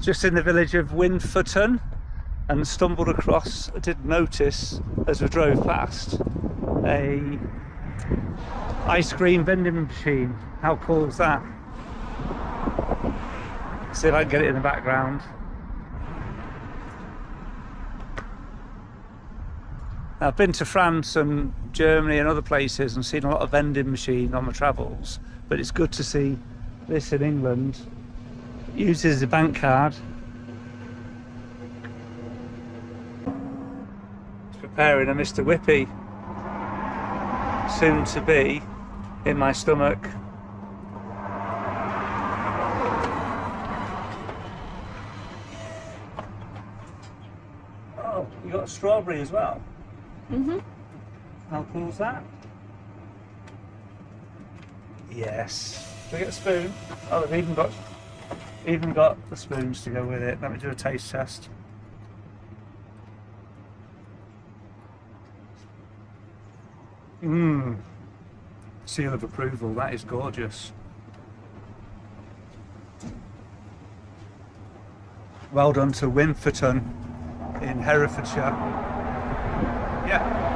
just in the village of Winforton, and stumbled across, I did notice as we drove past, a ice cream vending machine. How cool is that? See if I can get it in the background. I've been to France and Germany and other places and seen a lot of vending machines on my travels, but it's good to see this in England. It uses a bank card. It's preparing a Mr. Whippy, soon to be in my stomach. Oh, you got a strawberry as well? Mm-hmm. How cool is that? Yes. Do we get a spoon? Oh, they've even got the spoons to go with it. Let me do a taste test. Mmm. Seal of approval. That is gorgeous. Well done to Winforton in Herefordshire. Yeah.